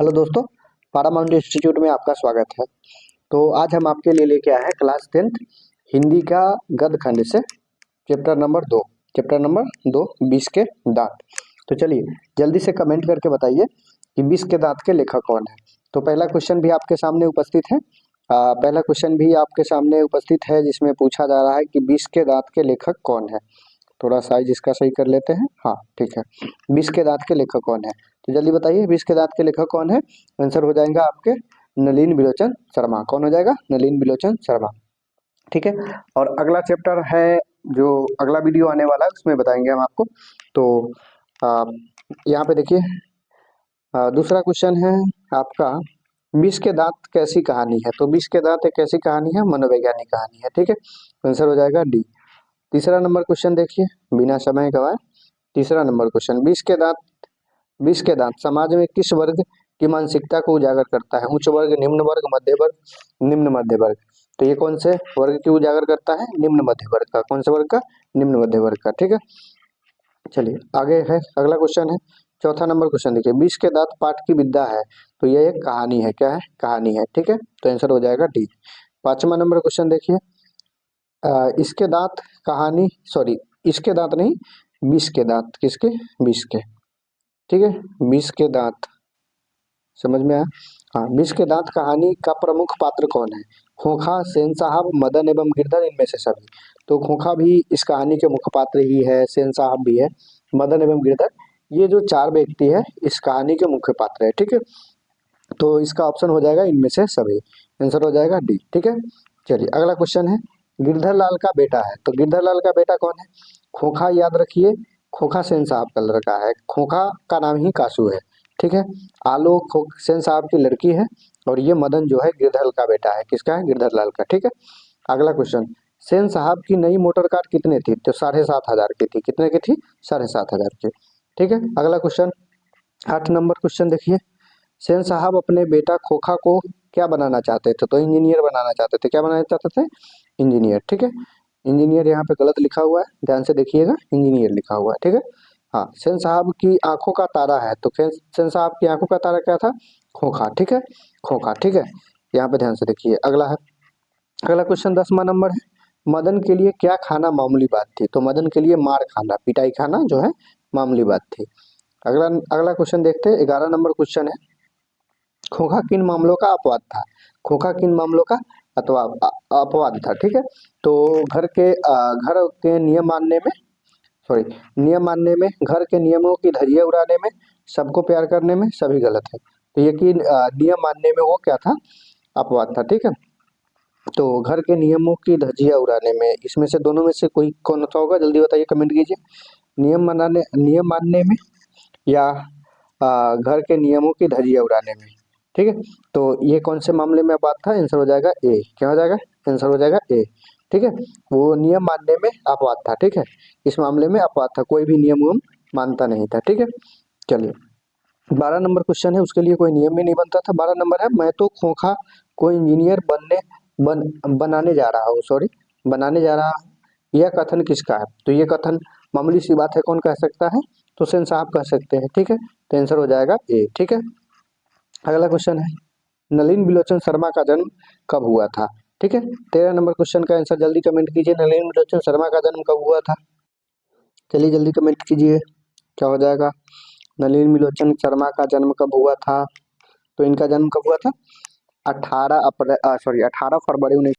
Hello दोस्तों, Paramount institute में आपका स्वागत है। तो आज हम आपके लिए लेके आए हैं क्लास 10th हिंदी का गद्य खंड से चैप्टर नंबर 2 20 के दांत। तो चलिए जल्दी से कमेंट करके बताइए कि 20 के दांत के लेखक कौन है। तो पहला क्वेश्चन भी आपके सामने उपस्थित है। जिसमें पूछा जा रहा है कि 20 के दांत के लेखक कौन है। थोड़ा साइज इसका सही कर लेते हैं। हाँ ठीक है, 20 के दांत के लेखक कौन है। तो जल्दी बताइए 20 के दांत के लेखक कौन है। आंसर हो जाएगा आपके नलिन बिलोचन शर्मा। कौन हो जाएगा? नलिन बिलोचन शर्मा। ठीक है, और अगला चैप्टर है जो अगला वीडियो आने वाला है उसमें बताएंगे हम आपको। तो यहाँ पे देखिए, दूसरा क्वेश्चन है आपका 20 के दांत कैसी कहानी है। तो 20 के दांत एक ऐसी कहानी है, मनोवैज्ञानिक कहानी है। ठीक है, आंसर हो जाएगा डी। तीसरा नंबर क्वेश्चन देखिए, बिना समय गवाए तीसरा नंबर क्वेश्चन, 20 के दांत समाज में किस वर्ग की मानसिकता को उजागर करता है। उच्च वर्ग, निम्न वर्ग, मध्य वर्ग, निम्न मध्य वर्ग। तो ये कौन से वर्ग की उजागर करता है? निम्न मध्य वर्ग का। कौन से वर्ग का? निम्न मध्य वर्ग का। ठीक है, चलिए आगे है, अगला क्वेश्चन है चौथा नंबर क्वेश्चन देखिए, 20 के दांत पाठ की विद्या है। तो ये एक कहानी है। क्या है? कहानी है। ठीक है, तो आंसर हो जाएगा डी। पांचवा नंबर क्वेश्चन देखिए, इसके दांत कहानी, सॉरी इसके दांत नहीं, 20 के दांत। किसके? 20 के। ठीक है, 20 के दांत समझ में आया। हाँ, 20 के दांत कहानी का प्रमुख पात्र कौन है? खोखा, सेन साहब, मदन एवं गिरधर, इनमें से सभी। तो खोखा भी इस कहानी के मुख्य पात्र ही है, सेन साहब भी है, मदन एवं गिरधर, ये जो चार व्यक्ति है इस कहानी के मुख्य पात्र है। ठीक है, तो इसका ऑप्शन हो जाएगा इनमें से सभी। आंसर हो जाएगा डी। ठीक है, चलिए अगला क्वेश्चन है, गिरधर लाल का बेटा है। तो गिरधर लाल का बेटा कौन है? खोखा, याद रखिए खोखा सेन साहब का लड़का है। खोखा का नाम ही कासू है। ठीक है, आलोक सेन साहब की लड़की है, और ये मदन जो है गिरधर का बेटा है। किसका है? गिरधर लाल का। ठीक है, अगला क्वेश्चन, सेन साहब की नई मोटर कार कितने थी? तो 7,500 की थी। कितने की थी? 7,500 की। ठीक है, अगला क्वेश्चन 8 नंबर क्वेश्चन देखिए, सेन साहब अपने बेटा खोखा को क्या बनाना चाहते थे? तो इंजीनियर बनाना चाहते थे। क्या बनाना चाहते थे? इंजीनियर। ठीक है, इंजीनियर यहाँ पे गलत लिखा हुआ है, ध्यान से देखिएगा, इंजीनियर लिखा हुआ है। ठीक है, हाँ, सेन साहब की आंखों का तारा है। तो सेन साहब की आंखों का तारा क्या था? खोखा। ठीक है, खोखा। ठीक है, यहाँ पे ध्यान से देखिए। अगला है, अगला क्वेश्चन 10वां नंबर है, मदन के लिए क्या खाना मामूली बात थी? तो मदन के लिए मार खाना, पिटाई खाना जो है मामूली बात थी। अगला अगला क्वेश्चन देखते हैं, 11 नंबर क्वेश्चन है, खोखा किन मामलों का अपवाद था? खोखा किन मामलों का अपवाद था? ठीक है, तो घर के नियम मानने में, सॉरी नियम मानने में, घर के नियमों की धज्जियां उड़ाने में, सबको प्यार करने में, सभी गलत है। तो ये कि नियम मानने में वो क्या था? अपवाद था। ठीक है, तो घर के नियमों की धज्जियां उड़ाने में, इसमें से दोनों में से कोई कौन सा होगा? जल्दी बताइए, कमेंट कीजिए। नियम मानने में या घर के नियमों की धज्जियां उड़ाने में। ठीक है, तो ये कौन से मामले में अपवाद था? आंसर हो जाएगा ए। क्या हो जाएगा? आंसर हो जाएगा ए। ठीक है, वो नियम मानने में अपवाद था। ठीक है, इस मामले में अपवाद था, कोई भी नियम उयम मानता नहीं था। ठीक है, चलिए 12 नंबर क्वेश्चन है, उसके लिए कोई नियम भी नहीं बनता था। 12 नंबर है, मैं तो खोखा को इंजीनियर बनाने जा रहा हूँ, सॉरी बनाने जा रहा हूँ, यह कथन किसका है? तो ये कथन मामूली सी बात है, कौन कह सकता है? तो सेन साहब कह सकते हैं। ठीक है, तो आंसर हो जाएगा ए। ठीक है, अगला क्वेश्चन है, नलिन बिलोचन शर्मा का जन्म कब हुआ था? ठीक है, 13 नंबर क्वेश्चन का आंसर जल्दी कमेंट कीजिए, नलिन बिलोचन शर्मा का जन्म कब हुआ था? चलिए जल्दी कमेंट कीजिए, क्या हो जाएगा? नलिन बिलोचन शर्मा का जन्म कब हुआ था? तो इनका जन्म कब हुआ था? 18 फरवरी 19